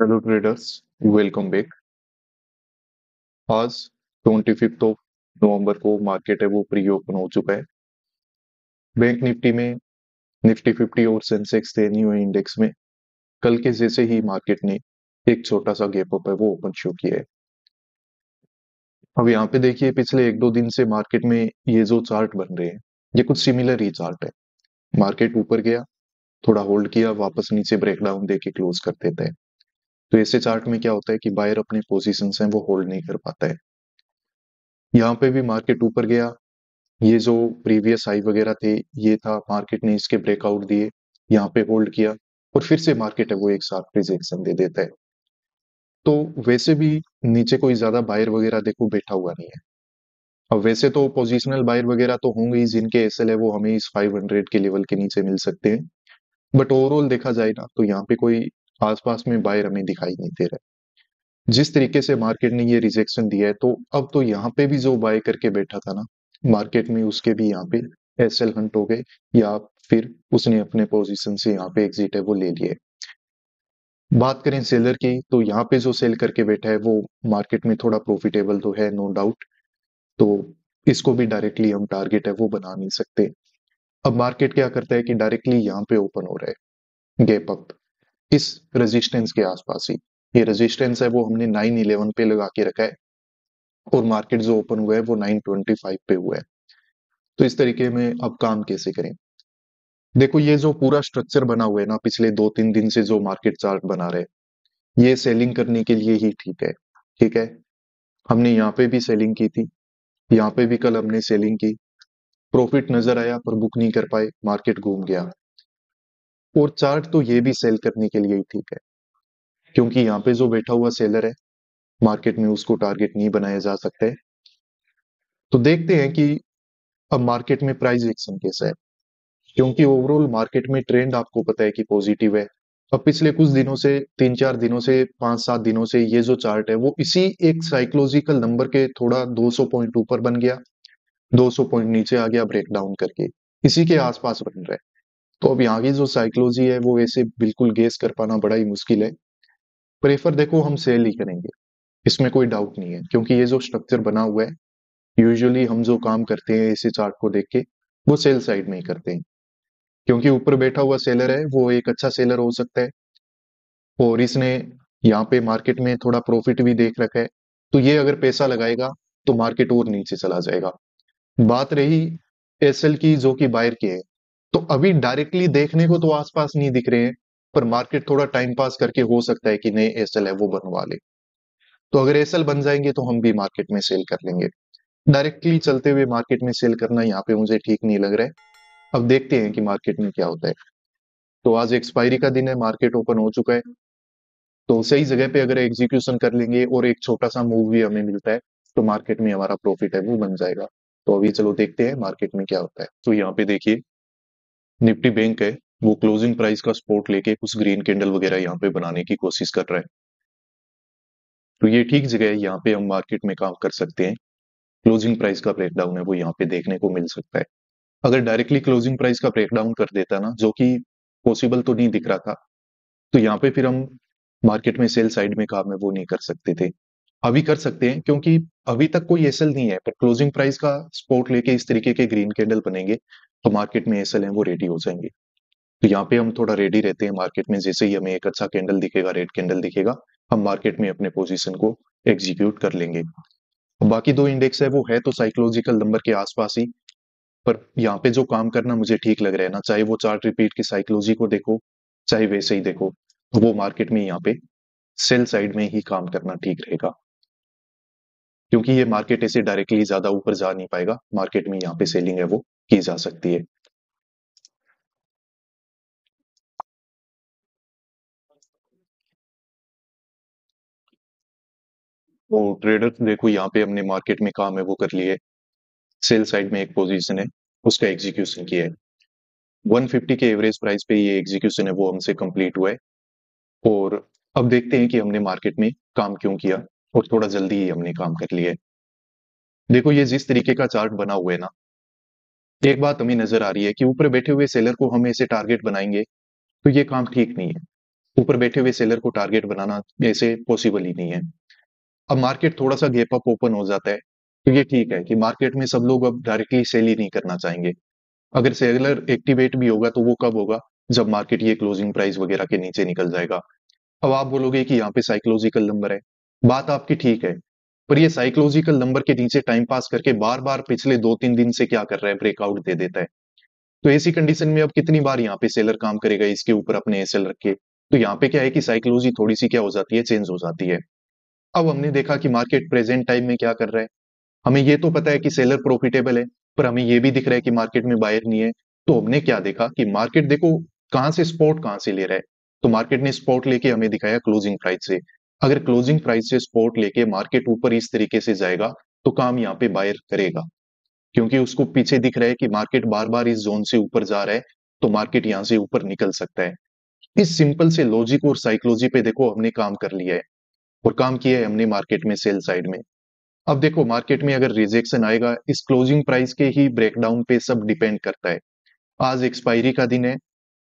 Hello traders, welcome back. आज 25 नवंबर को market है वो प्री ओपन हो चुका है। बैंक निफ्टी में निफ्टी 50 और सेंसेक्स थे न्यू इंडेक्स में। कल के जैसे ही मार्केट ने एक छोटा सा गैप अप है वो ओपन शो किया है। अब यहाँ पे देखिए, पिछले एक दो दिन से मार्केट में ये जो चार्ट बन रहे हैं, ये कुछ सिमिलर ही चार्ट है। मार्केट ऊपर गया, थोड़ा होल्ड किया, वापस नीचे ब्रेकडाउन देके क्लोज कर देता है। तो ऐसे चार्ट में क्या होता है कि बायर अपने पोजीशन है वो होल्ड नहीं कर पाता है। यहाँ पे भी मार्केट ऊपर गया, ये जो प्रीवियस हाई वगैरह थे ये था, मार्केट ने इसके ब्रेकआउट दिए, यहाँ पे होल्ड किया और फिर से मार्केट है वो एक साथ रिजेक्शन दे देता है। तो वैसे भी नीचे कोई ज्यादा बायर वगैरह देखो बैठा हुआ नहीं है। अब वैसे तो पोजिशनल बायर वगैरह तो होंगे ही, जिनके एसएल है वो हमें इस 500 के लेवल के नीचे मिल सकते हैं। बट ओवरऑल देखा जाए ना तो यहाँ पे कोई आसपास में बायर हमें दिखाई नहीं दे रहा है। जिस तरीके से मार्केट ने ये रिजेक्शन दिया है, तो अब तो यहाँ पे भी जो बाय करके बैठा था ना मार्केट में, उसके भी यहाँ पे एसएल हंट हो गए, या फिर उसने अपने पोजीशन से यहाँ पे एग्जिट है वो ले लिए। बात करें सेलर की, तो यहाँ पे जो सेल करके बैठा है वो मार्केट में थोड़ा प्रॉफिटेबल तो है, नो डाउट। तो इसको भी डायरेक्टली हम टारगेट है वो बना नहीं सकते। अब मार्केट क्या करता है कि डायरेक्टली यहाँ पे ओपन हो रहा है गैप अप इस रेजिस्टेंस के आसपास ही। ये रेजिस्टेंस है वो हमने 911 पे लगा के रखा है, और मार्केट जो ओपन हुआ है वो 925 पे हुआ है। तो इस तरीके में अब काम कैसे करें? देखो, ये जो पूरा स्ट्रक्चर बना हुआ है ना, पिछले 2-3 दिन से जो मार्केट चार्ट बना रहे हैं, ये सेलिंग करने के लिए ही ठीक है। ठीक है, हमने यहाँ पे भी सेलिंग की थी, यहाँ पे भी कल हमने सेलिंग की, प्रॉफिट नजर आया पर बुक नहीं कर पाए, मार्केट घूम गया। और चार्ट तो ये भी सेल करने के लिए ही ठीक है, क्योंकि यहाँ पे जो बैठा हुआ सेलर है मार्केट में उसको टारगेट नहीं बनाया जा सकता है। तो देखते हैं कि अब मार्केट में प्राइस एक्शन कैसा है, क्योंकि ओवरऑल मार्केट में ट्रेंड आपको पता है कि पॉजिटिव है। अब पिछले कुछ दिनों से, 3-4 दिनों से, 5-7 दिनों से ये जो चार्ट है वो इसी एक साइकोलॉजिकल नंबर के थोड़ा 200 पॉइंट ऊपर बन गया, 200 पॉइंट नीचे आ गया ब्रेकडाउन करके, इसी के आसपास बन रहा है। तो अब यहाँ की जो साइकोलॉजी है वो ऐसे बिल्कुल गेस कर पाना बड़ा ही मुश्किल है। प्रेफर देखो हम सेल ही करेंगे, इसमें कोई डाउट नहीं है, क्योंकि ये जो स्ट्रक्चर बना हुआ है, यूजुअली हम जो काम करते हैं इसी चार्ट को देख के वो सेल साइड में ही करते हैं। क्योंकि ऊपर बैठा हुआ सेलर है वो एक अच्छा सेलर हो सकता है, और इसने यहाँ पे मार्केट में थोड़ा प्रॉफिट भी देख रखा है। तो ये अगर पैसा लगाएगा तो मार्केट और नीचे चला जाएगा। बात रही एसएल की जो कि बायर की है, तो अभी डायरेक्टली देखने को तो आसपास नहीं दिख रहे हैं, पर मार्केट थोड़ा टाइम पास करके हो सकता है कि नए एसएल है वो बनवा ले। तो अगर एसएल बन जाएंगे तो हम भी मार्केट में सेल कर लेंगे। डायरेक्टली चलते हुए मार्केट में सेल करना यहाँ पे मुझे ठीक नहीं लग रहा है। अब देखते हैं कि मार्केट में क्या होता है। तो आज एक्सपायरी का दिन है, मार्केट ओपन हो चुका है, तो सही जगह पे अगर एग्जीक्यूशन कर लेंगे और एक छोटा सा मूव भी हमें मिलता है, तो मार्केट में हमारा प्रॉफिट है वो बन जाएगा। तो अभी चलो देखते हैं मार्केट में क्या होता है। तो यहाँ पे देखिए, निफ्टी बैंक है वो क्लोजिंग प्राइस का सपोर्ट लेके कुछ ग्रीन कैंडल वगैरह यहाँ पे बनाने की कोशिश कर रहा है। तो ये ठीक जगह है, यहाँ पे हम मार्केट में काम कर सकते हैं। क्लोजिंग प्राइस का ब्रेकडाउन है वो यहाँ पे देखने को मिल सकता है। अगर डायरेक्टली क्लोजिंग प्राइस का ब्रेकडाउन कर देता ना, जो कि पॉसिबल तो नहीं दिख रहा था, तो यहाँ पे फिर हम मार्केट में सेल साइड में काम है वो नहीं कर सकते थे। अभी कर सकते हैं, क्योंकि अभी तक कोई एसएल नहीं है, पर क्लोजिंग प्राइस का सपोर्ट लेके इस तरीके के ग्रीन कैंडल बनेंगे तो मार्केट में एसएल है वो रेडी हो जाएंगे। तो यहाँ पे हम थोड़ा रेडी रहते हैं मार्केट में, जैसे ही हमें एक अच्छा कैंडल दिखेगा, रेड कैंडल दिखेगा, हम मार्केट में अपने पोजीशन को एग्जीक्यूट कर लेंगे। बाकी दो इंडेक्स है वो है तो साइकोलॉजिकल नंबर के आसपास ही, पर यहाँ पे जो काम करना मुझे ठीक लग रहा है ना, चाहे वो चार्ट रिपीट की साइकोलॉजी को देखो, चाहे वैसे ही देखो, वो मार्केट में यहाँ पे सेल साइड में ही काम करना ठीक रहेगा। क्योंकि ये मार्केट ऐसे डायरेक्टली ज्यादा ऊपर जा नहीं पाएगा, मार्केट में यहाँ पे सेलिंग है वो की जा सकती है। तो ट्रेडर्स देखो, यहाँ पे हमने मार्केट में काम है वो कर लिए, सेल साइड में एक पोजीशन है उसका एग्जीक्यूशन किया है। 150 के एवरेज प्राइस पे ये एग्जीक्यूशन है वो हमसे कंप्लीट हुआ है। और अब देखते हैं कि हमने मार्केट में काम क्यों किया, और थोड़ा जल्दी ही हमने काम कर लिया है। देखो, ये जिस तरीके का चार्ट बना हुआ है ना, एक बात हमें नजर आ रही है कि ऊपर बैठे हुए सेलर को हम ऐसे टारगेट बनाएंगे तो ये काम ठीक नहीं है। ऊपर बैठे हुए सेलर को टारगेट बनाना ऐसे पॉसिबल ही नहीं है। अब मार्केट थोड़ा सा गैप अप ओपन हो जाता है तो ये ठीक है कि मार्केट में सब लोग अब डायरेक्टली सेल ही नहीं करना चाहेंगे। अगर सेलर एक्टिवेट भी होगा तो वो कब होगा, जब मार्केट ये क्लोजिंग प्राइस वगैरह के नीचे निकल जाएगा। अब आप बोलोगे कि यहाँ पे साइकोलॉजिकल नंबर है, बात आपकी ठीक है, पर ये साइकोलॉजिकल नंबर के नीचे टाइम पास करके बार बार पिछले 2-3 दिन से क्या कर रहा है, ब्रेकआउट दे देता है। तो ऐसी कंडीशन में अब कितनी बार यहाँ पे सेलर काम करेगा इसके ऊपर अपने एसएल रख के। तो यहाँ पे क्या है कि साइकोलॉजी थोड़ी सी क्या हो जाती है, चेंज हो जाती है। अब हमने देखा कि मार्केट प्रेजेंट टाइम में क्या कर रहा है। हमें ये तो पता है कि सेलर प्रॉफिटेबल है, पर हमें ये भी दिख रहा है कि मार्केट में बायर नहीं है। तो हमने क्या देखा कि मार्केट देखो कहां से स्पॉट कहां से ले रहा है। तो मार्केट ने स्पॉट लेके हमें दिखाया क्लोजिंग प्राइस से। अगर क्लोजिंग प्राइस से स्पॉट लेके मार्केट ऊपर इस तरीके से जाएगा तो काम यहाँ पे बायर करेगा, क्योंकि उसको पीछे दिख रहा है कि मार्केट बार बार इस जोन से ऊपर जा रहा है, तो मार्केट यहाँ से ऊपर निकल सकता है। इस सिंपल से लॉजिक और साइकोलॉजी पे देखो हमने काम कर लिया है, और काम किया है हमने मार्केट में सेल साइड में। अब देखो मार्केट में अगर रिजेक्शन आएगा, इस क्लोजिंग प्राइस के ही ब्रेकडाउन पे सब डिपेंड करता है। आज एक्सपायरी का दिन है,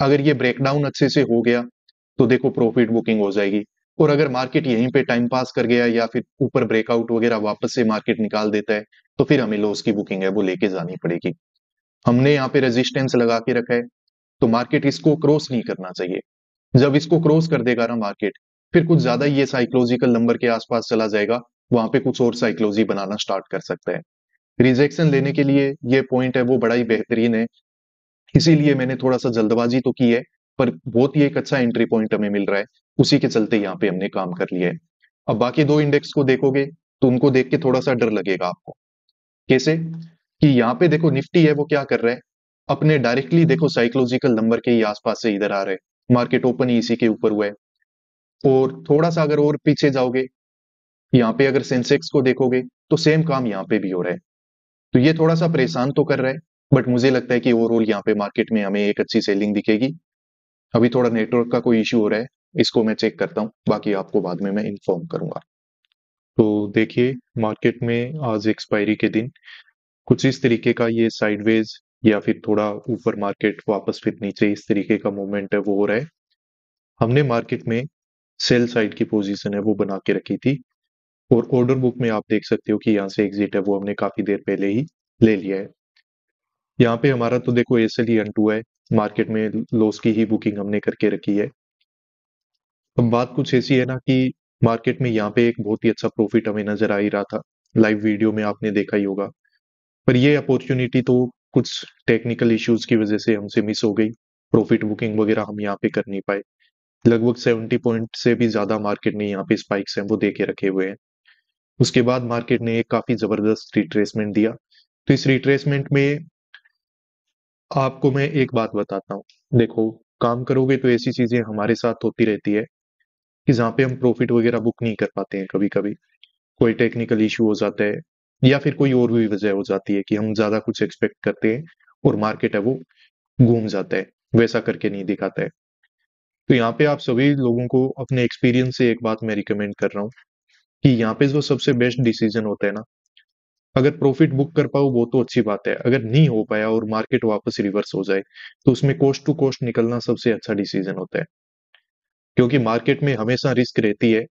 अगर ये ब्रेकडाउन अच्छे से हो गया तो देखो प्रॉफिट बुकिंग हो जाएगी। और अगर मार्केट यहीं पे टाइम पास कर गया या फिर ऊपर ब्रेकआउट वगैरह वापस से मार्केट निकाल देता है, तो फिर हमें लॉस की बुकिंग है वो लेके जानी पड़ेगी। हमने यहाँ पे रेजिस्टेंस लगा के रखा है, तो मार्केट इसको क्रॉस नहीं करना चाहिए। जब इसको क्रॉस कर देगा ना मार्केट, फिर कुछ ज्यादा ये साइकोलॉजिकल नंबर के आसपास चला जाएगा, वहां पे कुछ और साइकोलॉजी बनाना स्टार्ट कर सकता है। रिजेक्शन लेने के लिए ये पॉइंट है वो बड़ा ही बेहतरीन है, इसीलिए मैंने थोड़ा सा जल्दबाजी तो की है, पर बहुत ही एक अच्छा एंट्री पॉइंट हमें मिल रहा है, उसी के चलते यहाँ पे हमने काम कर लिया है। अब बाकी दो इंडेक्स को देखोगे तो उनको देख के थोड़ा सा डर लगेगा आपको। कैसे कि यहाँ पे देखो निफ्टी है वो क्या कर रहा है, अपने डायरेक्टली देखो साइकोलॉजिकल नंबर के ही आसपास से इधर आ रहे हैं, मार्केट ओपन ही इसी के ऊपर हुआ है। और थोड़ा सा अगर और पीछे जाओगे, यहाँ पे अगर सेंसेक्स को देखोगे तो सेम काम यहाँ पे भी हो रहा है। तो ये थोड़ा सा परेशान तो कर रहा है, बट मुझे लगता है कि ओवरऑल यहाँ पे मार्केट में हमें एक अच्छी सेलिंग दिखेगी। अभी थोड़ा नेटवर्क का कोई इश्यू हो रहा है, इसको मैं चेक करता हूँ, बाकी आपको बाद में मैं इन्फॉर्म करूंगा। तो देखिए मार्केट में आज एक्सपायरी के दिन कुछ इस तरीके का ये साइडवेज या फिर थोड़ा ऊपर मार्केट वापस फिर नीचे इस तरीके का मूवमेंट है वो हो रहा है। हमने मार्केट में सेल साइड की पोजीशन है वो बना के रखी थी, और ऑर्डर बुक में आप देख सकते हो कि यहाँ से एग्जिट है वो हमने काफी देर पहले ही ले लिया है। यहाँ पे हमारा तो देखो एसएल ही अन है, मार्केट में लॉस की ही बुकिंग हमने करके रखी है। अब बात कुछ ऐसी है ना कि मार्केट में यहाँ पे एक बहुत ही अच्छा प्रॉफिट हमें नजर आ ही रहा था, लाइव वीडियो में आपने देखा ही होगा। पर ये अपॉर्चुनिटी तो कुछ टेक्निकल इश्यूज की वजह से हमसे मिस हो गई, प्रॉफिट बुकिंग वगैरह हम यहाँ पे कर नहीं पाए। लगभग 70 पॉइंट से भी ज्यादा मार्केट ने यहाँ पे स्पाइक्स हैं वो दे के रखे हुए हैं। उसके बाद मार्केट ने एक काफी जबरदस्त रिट्रेसमेंट दिया। तो इस रिट्रेसमेंट में आपको मैं एक बात बताता हूँ, देखो काम करोगे तो ऐसी चीजें हमारे साथ होती रहती है कि जहाँ पे हम प्रॉफिट वगैरह बुक नहीं कर पाते हैं, कभी कभी कोई टेक्निकल इशू हो जाता है या फिर कोई और भी वजह हो जाती है कि हम ज्यादा कुछ एक्सपेक्ट करते हैं और मार्केट है वो घूम जाता है, वैसा करके नहीं दिखाता है। तो यहाँ पे आप सभी लोगों को अपने एक्सपीरियंस से एक बात मैं रिकमेंड कर रहा हूँ कि यहाँ पे जो सबसे बेस्ट डिसीजन होता है ना, अगर प्रॉफिट बुक कर पाओ वो तो अच्छी बात है, अगर नहीं हो पाया और मार्केट वापस रिवर्स हो जाए तो उसमें कॉस्ट टू कॉस्ट निकलना सबसे अच्छा डिसीजन होता है। क्योंकि मार्केट में हमेशा रिस्क रहती है,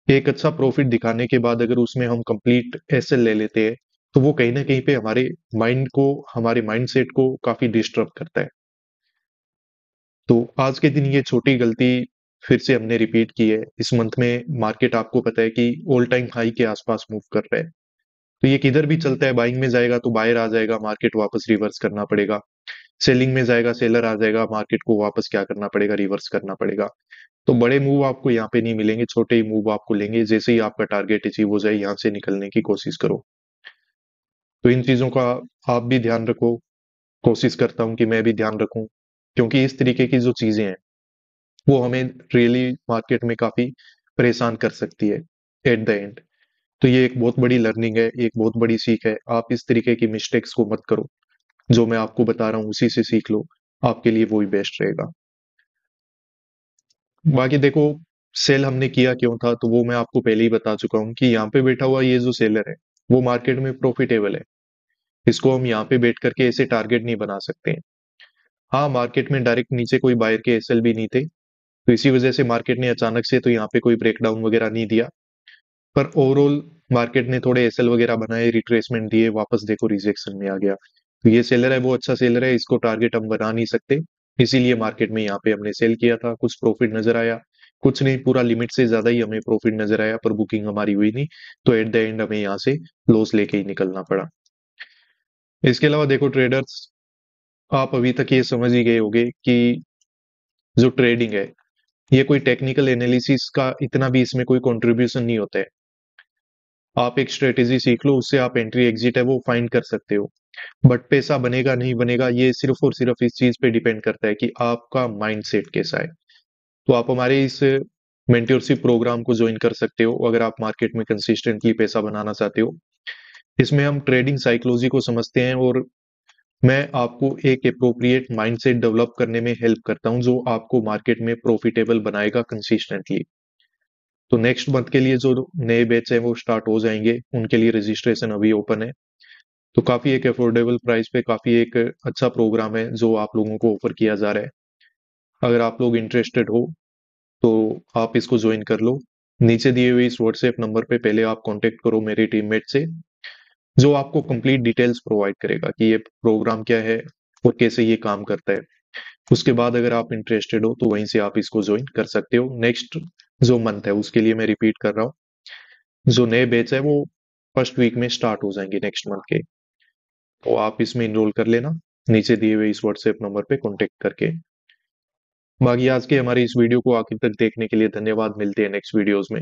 एक अच्छा प्रॉफिट दिखाने के बाद अगर उसमें हम कंप्लीट एसएल ले लेते हैं तो वो कहीं ना कहीं पे हमारे माइंड को, हमारे माइंडसेट को काफी डिस्टर्ब करता है। तो आज के दिन ये छोटी गलती फिर से हमने रिपीट की है। इस मंथ में मार्केट आपको पता है कि ऑल टाइम हाई के आसपास मूव कर रहा है, तो ये किधर भी चलता है, बाइंग में जाएगा तो बायर आ जाएगा, मार्केट वापस रिवर्स करना पड़ेगा। सेलिंग में जाएगा, सेलर आ जाएगा, मार्केट को वापस क्या करना पड़ेगा, रिवर्स करना पड़ेगा। तो बड़े मूव आपको यहाँ पे नहीं मिलेंगे, छोटे ही मूव आपको लेंगे। जैसे ही आपका टारगेट अचीव हो जाए यहाँ से निकलने की कोशिश करो। तो इन चीजों का आप भी ध्यान रखो, कोशिश करता हूँ कि मैं भी ध्यान रखूं, क्योंकि इस तरीके की जो चीजें हैं वो हमें रियली मार्केट में काफी परेशान कर सकती है एट द एंड। तो ये एक बहुत बड़ी लर्निंग है, एक बहुत बड़ी सीख है। आप इस तरीके की मिस्टेक्स को मत करो, जो मैं आपको बता रहा हूँ उसी से सीख लो, आपके लिए वो ही बेस्ट रहेगा। बाकी देखो सेल हमने किया क्यों था तो वो मैं आपको पहले ही बता चुका हूँ कि यहाँ पे बैठा हुआ ये जो सेलर है वो मार्केट में प्रॉफिटेबल है, इसको हम यहाँ पे बैठ करके ऐसे टारगेट नहीं बना सकते हैं। हाँ मार्केट में डायरेक्ट नीचे कोई बायर के एसएल भी नहीं थे, तो इसी वजह से मार्केट ने अचानक से तो यहाँ पे कोई ब्रेकडाउन वगैरह नहीं दिया, पर ओवरऑल मार्केट ने थोड़े एसएल वगैरह बनाए, रिट्रेसमेंट दिए, वापस देखो रिजेक्शन में आ गया। तो ये सेलर है वो अच्छा सेलर है, इसको टारगेट हम बना नहीं सकते, इसीलिए मार्केट में यहाँ पे हमने सेल किया था। कुछ प्रॉफिट नजर आया, कुछ नहीं, पूरा लिमिट से ज्यादा ही हमें प्रॉफिट नजर आया, पर बुकिंग हमारी हुई नहीं, तो एट द एंड हमें यहाँ से लॉस लेके ही निकलना पड़ा। इसके अलावा देखो ट्रेडर्स, आप अभी तक ये समझ ही गए होंगे कि जो ट्रेडिंग है, ये कोई टेक्निकल एनालिसिस का इतना भी इसमें कोई कंट्रीब्यूशन नहीं होता है। आप एक स्ट्रेटेजी सीख लो, उससे आप एंट्री एग्जिट है वो फाइंड कर सकते हो, बट पैसा बनेगा नहीं बनेगा ये सिर्फ और सिर्फ इस चीज पे डिपेंड करता है कि आपका माइंडसेट कैसा है। तो आप हमारे इस मेंटरशिप प्रोग्राम को ज्वाइन कर सकते हो अगर आप मार्केट में कंसिस्टेंटली पैसा बनाना चाहते हो। इसमें हम ट्रेडिंग साइकोलॉजी को समझते हैं, और मैं आपको एक अप्रोप्रिएट माइंडसेट डेवलप करने में हेल्प करता हूं, जो आपको मार्केट में प्रॉफिटेबल बनाएगा कंसिस्टेंटली। तो नेक्स्ट मंथ के लिए जो नए बैच है वो स्टार्ट हो जाएंगे, उनके लिए रजिस्ट्रेशन अभी ओपन है। तो काफी एक अफोर्डेबल प्राइस पे काफी एक अच्छा प्रोग्राम है जो आप लोगों को ऑफर किया जा रहा है। अगर आप लोग इंटरेस्टेड हो तो आप इसको ज्वाइन कर लो। नीचे दिए हुए इस व्हाट्सएप नंबर पे पहले आप कांटेक्ट करो मेरे टीममेट से, जो आपको कंप्लीट डिटेल्स प्रोवाइड करेगा कि ये प्रोग्राम क्या है और कैसे ये काम करता है। उसके बाद अगर आप इंटरेस्टेड हो तो वहीं से आप इसको ज्वाइन कर सकते हो। नेक्स्ट जो मंथ है उसके लिए मैं रिपीट कर रहा हूँ, जो नए बैच है वो फर्स्ट वीक में स्टार्ट हो जाएंगे नेक्स्ट मंथ के, तो आप इसमें इनरोल कर लेना नीचे दिए हुए इस व्हाट्सएप नंबर पे कांटेक्ट करके। बाकी आज के हमारी इस वीडियो को आखिर तक देखने के लिए धन्यवाद, मिलते हैं नेक्स्ट वीडियोस में।